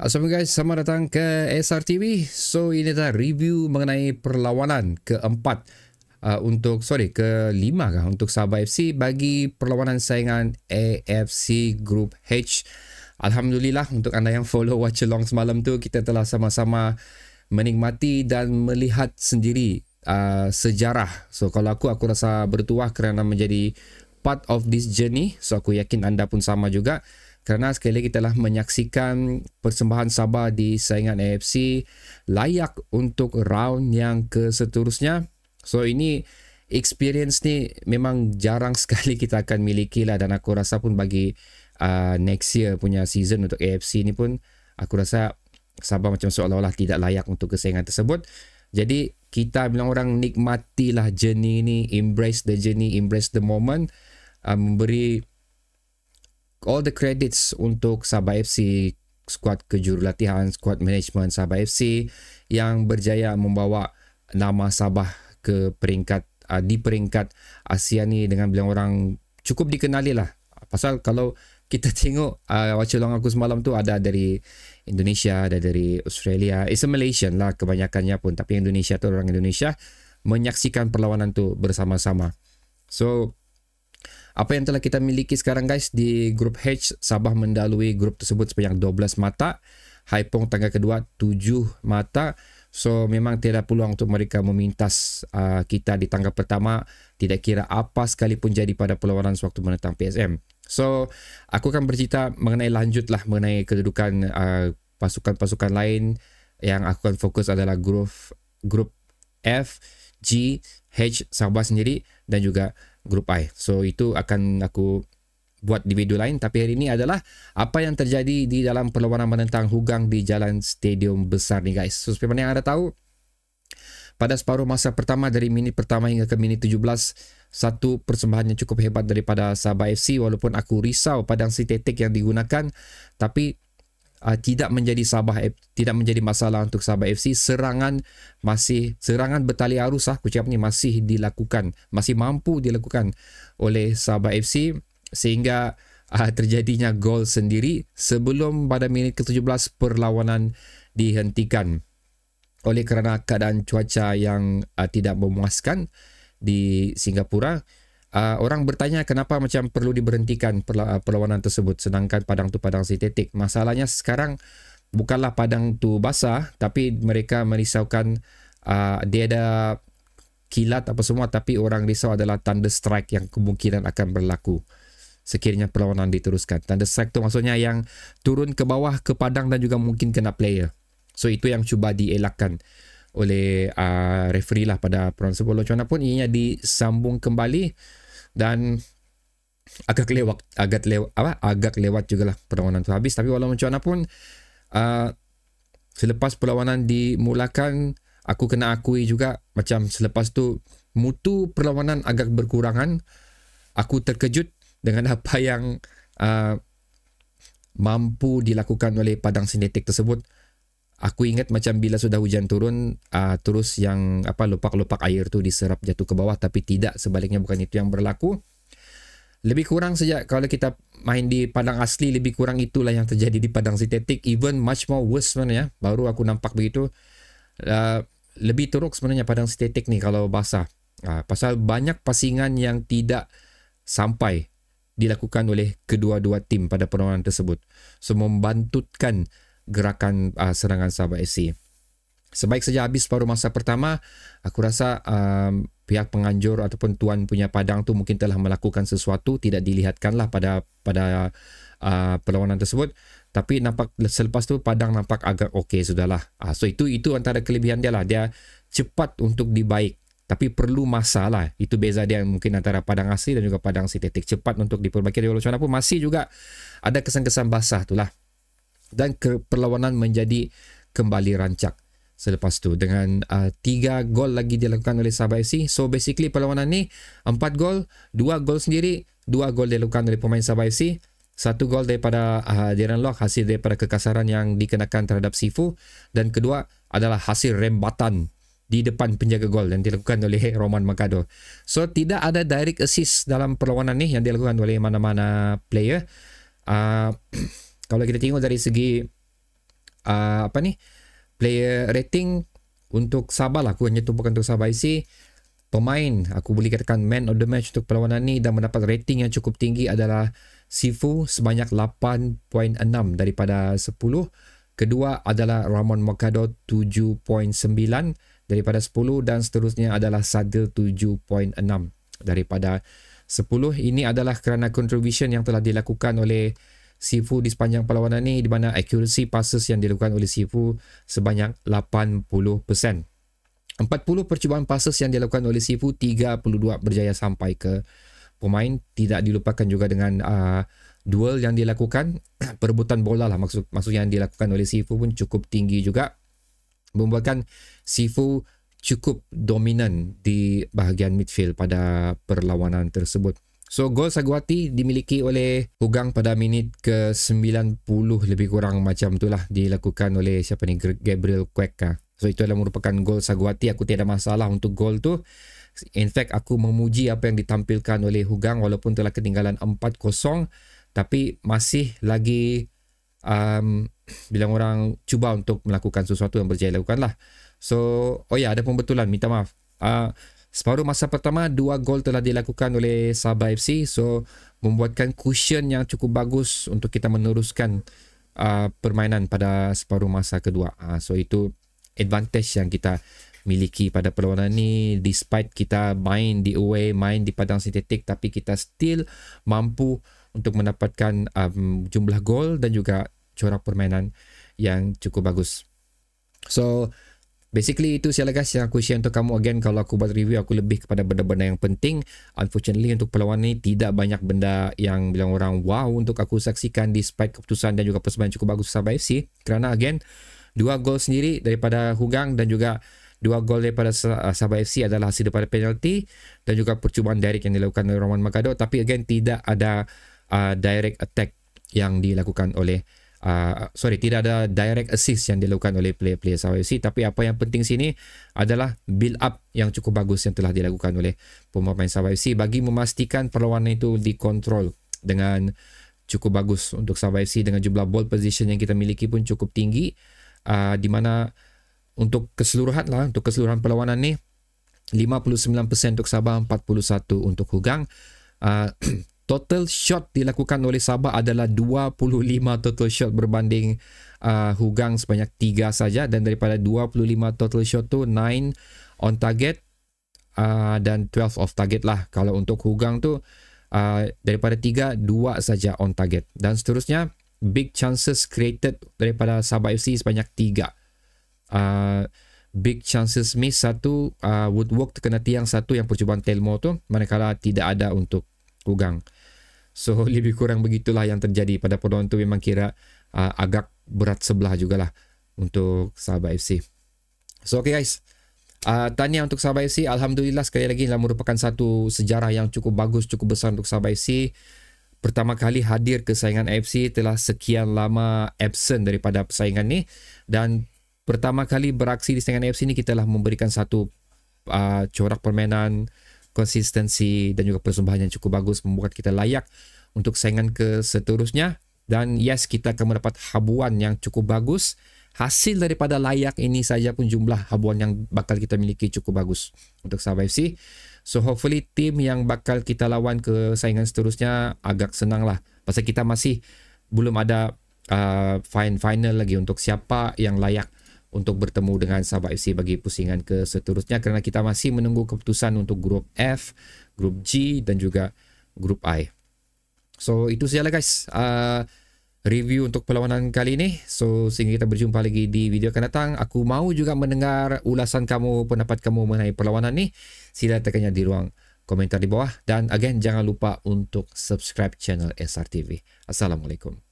Assalamualaikum guys, selamat datang ke SRTV. So ini adalah review mengenai perlawanan keempat kelima untuk Sabah FC bagi perlawanan saingan AFC Group H. Alhamdulillah untuk anda yang follow watch along semalam tu, kita telah sama-sama menikmati dan melihat sendiri sejarah. So kalau aku rasa bertuah kerana menjadi part of this journey. So aku yakin anda pun sama juga. Kerana sekali lagi telah menyaksikan persembahan Sabah di saingan AFC layak untuk round yang seterusnya. So ini experience ni memang jarang sekali kita akan miliki lah, dan aku rasa pun bagi next year punya season untuk AFC ni pun aku rasa Sabah macam seolah-olah tidak layak untuk kesaingan tersebut. Jadi kita bilang orang nikmatilah journey ni, embrace the journey, embrace the moment, memberi all the credits untuk Sabah FC, skuad kejurulatihan, skuad management Sabah FC yang berjaya membawa nama Sabah ke peringkat di peringkat Asia ni dengan bilang orang cukup dikenali lah. Pasal kalau kita tengok watch along aku semalam tu ada dari Indonesia, ada dari Australia, it's a Malaysian lah kebanyakannya pun, tapi Indonesia tu orang Indonesia menyaksikan perlawanan tu bersama-sama. So apa yang telah kita miliki sekarang guys di grup H, Sabah mendalui grup tersebut sebanyak 12 mata. Haipong tangga kedua 7 mata. So memang tiada peluang untuk mereka memintas kita di tangga pertama, tidak kira apa sekalipun jadi pada perlawanan sewaktu menentang PSM. So aku akan bercerita mengenai lanjutlah mengenai kedudukan pasukan-pasukan lain. Yang aku akan fokus adalah grup F, G, H Sabah sendiri dan juga grup I. So itu akan aku buat di video lain, tapi hari ini adalah apa yang terjadi di dalam perlawanan menentang Hougang di Jalan Stadium Besar ni guys. So seperti mana yang anda tahu, pada separuh masa pertama dari minit pertama hingga ke minit 17, satu persembahan yang cukup hebat daripada Sabah FC. Walaupun aku risau padang sintetik yang digunakan, tapi tidak menjadi masalah untuk Sabah FC. Serangan bertali arus aku cakap ni masih dilakukan, masih mampu dilakukan oleh Sabah FC sehingga terjadinya gol sendiri sebelum pada minit ke-17 perlawanan dihentikan oleh kerana keadaan cuaca yang tidak memuaskan di Singapura. Orang bertanya kenapa macam perlu diberhentikan perlawanan tersebut sedangkan padang tu padang sintetik. Masalahnya sekarang bukanlah padang tu basah, tapi mereka merisaukan dia ada kilat apa semua, tapi orang risau adalah thunder strike yang kemungkinan akan berlaku sekiranya perlawanan diteruskan. Thunder strike tu maksudnya yang turun ke bawah ke padang dan juga mungkin kena player. So itu yang cuba dielakkan oleh referee lah pada perlawanan tersebut. Macam mana pun ianya disambung kembali dan agak lewat jugalah perlawanan tu habis. Tapi walau macam mana pun selepas perlawanan dimulakan, aku kena akui juga macam selepas tu mutu perlawanan agak berkurangan. Aku terkejut dengan apa yang mampu dilakukan oleh padang sintetik tersebut. Aku ingat macam bila sudah hujan turun, terus yang lopak-lopak air tu diserap jatuh ke bawah, tapi tidak, sebaliknya bukan itu yang berlaku. Lebih kurang sejak kalau kita main di padang asli, lebih kurang itulah yang terjadi di padang sintetik. Even much more worse sebenarnya. Baru aku nampak begitu. Lebih teruk sebenarnya padang sintetik ni kalau basah. Pasal banyak pasingan yang tidak sampai dilakukan oleh kedua-dua tim pada perlawanan tersebut. So membantutkan gerakan serangan Sabah FC. Sebaik saja habis paruh masa pertama, aku rasa pihak penganjur ataupun tuan punya padang tu mungkin telah melakukan sesuatu, tidak dilihatkanlah pada perlawanan tersebut. Tapi nampak selepas tu padang nampak agak okey sudahlah. So itu antara kelebihan dia lah. Dia cepat untuk dibaik, tapi perlu masa lah. Itu beza dia mungkin antara padang asli dan juga padang sintetik. Cepat untuk diperbaiki. Walaupun pun masih juga ada kesan-kesan basah tu lah. Dan perlawanan menjadi kembali rancak selepas tu dengan 3 gol lagi dilakukan oleh Sabah FC. So basically perlawanan ni 4 gol, 2 gol sendiri, 2 gol dilakukan oleh pemain Sabah FC, 1 gol daripada Darren Lock hasil daripada kekasaran yang dikenakan terhadap Sifu, dan kedua adalah hasil rembatan di depan penjaga gol yang dilakukan oleh Roman Mercado. So tidak ada direct assist dalam perlawanan ni yang dilakukan oleh mana-mana player. Kalau kita tengok dari segi apa ni, player rating untuk Sabah lah, aku hanya tumpukan untuk Sabah FC. Pemain, aku boleh katakan man of the match untuk perlawanan ni dan mendapat rating yang cukup tinggi adalah Sifu sebanyak 8.6 daripada 10. Kedua adalah Ramon Mercado 7.9 daripada 10 dan seterusnya adalah Sadil 7.6 daripada 10. Ini adalah kerana contribution yang telah dilakukan oleh Sifu di sepanjang perlawanan ni, di mana accuracy passes yang dilakukan oleh Sifu sebanyak 80%. 40 percubaan passes yang dilakukan oleh Sifu, 32 berjaya sampai ke pemain. Tidak dilupakan juga dengan duel yang dilakukan, perebutan bola lah maksudnya yang dilakukan oleh Sifu pun cukup tinggi juga, membuatkan Sifu cukup dominan di bahagian midfield pada perlawanan tersebut. So gol Saguati dimiliki oleh Hugang pada minit ke 90 lebih kurang macam itulah, dilakukan oleh siapa ni, Gabriel Cueca. So itu adalah merupakan gol Saguati. Aku tiada masalah untuk gol tu. In fact aku memuji apa yang ditampilkan oleh Hugang walaupun telah ketinggalan 4-0, tapi masih lagi bilang orang cuba untuk melakukan sesuatu yang berjaya lakukan lah. So ada pembetulan, minta maaf. Separuh masa pertama 2 gol telah dilakukan oleh Sabah FC, so membuatkan cushion yang cukup bagus untuk kita meneruskan permainan pada separuh masa kedua. So itu advantage yang kita miliki pada perlawanan ni, despite kita main di away, main di padang sintetik, tapi kita still mampu untuk mendapatkan jumlah gol dan juga corak permainan yang cukup bagus. So basically itu sahaja guys yang aku share untuk kamu. Again, kalau aku buat review, aku lebih kepada benda-benda yang penting. Unfortunately untuk perlawanan ni tidak banyak benda yang bilang orang wow untuk aku saksikan, despite keputusan dan juga persembahan cukup bagus Sabah FC. Kerana again 2 gol sendiri daripada Hugang dan juga 2 gol daripada Sabah FC adalah hasil daripada penalti dan juga percubaan direct yang dilakukan oleh Ramon Mercado. Tapi again tidak ada direct attack yang dilakukan oleh tidak ada direct assist yang dilakukan oleh player-player Sabah FC. Tapi apa yang penting sini adalah build up yang cukup bagus yang telah dilakukan oleh pemain Sabah FC bagi memastikan perlawanan itu dikontrol dengan cukup bagus untuk Sabah FC, dengan jumlah ball position yang kita miliki pun cukup tinggi. Di mana untuk keseluruhan perlawanan ni 59% untuk Sabah, 41 untuk Hugang. Total shot dilakukan oleh Sabah adalah 25 total shot berbanding Hugang sebanyak 3 saja, dan daripada 25 total shot tu 9 on target dan 12 off target lah. Kalau untuk Hugang tu daripada 3, 2 saja on target, dan seterusnya big chances created daripada Sabah FC sebanyak 3. Big chances miss 1, Woodwork terkena tiang 1 yang percubaan Telmo tu, manakala tidak ada untuk Hugang. So lebih kurang begitulah yang terjadi pada perlawanan tu. Memang kira agak berat sebelah jugalah untuk Sabah FC. So okay guys, tahniah untuk Sabah FC. Alhamdulillah sekali lagi adalah merupakan satu sejarah yang cukup bagus, cukup besar untuk Sabah FC. Pertama kali hadir ke saingan AFC, telah sekian lama absent daripada persaingan ni, dan pertama kali beraksi di saingan AFC ni kita telah memberikan satu corak permainan, konsistensi dan juga persembahan yang cukup bagus, membuat kita layak untuk saingan ke seterusnya. Dan yes, kita akan mendapat habuan yang cukup bagus. Hasil daripada layak ini saja pun jumlah habuan yang bakal kita miliki cukup bagus untuk Sabah FC. So hopefully tim yang bakal kita lawan ke saingan seterusnya agak senang lah, pasal kita masih belum ada final lagi untuk siapa yang layak untuk bertemu dengan Sabah FC bagi pusingan ke seterusnya, kerana kita masih menunggu keputusan untuk grup F, grup G dan juga grup I. So itu sajalah guys review untuk perlawanan kali ini. So sehingga kita berjumpa lagi di video akan datang. Aku mau juga mendengar ulasan kamu, pendapat kamu mengenai perlawanan ni. Sila tekannya di ruang komentar di bawah, dan again jangan lupa untuk subscribe channel SRTV. Assalamualaikum.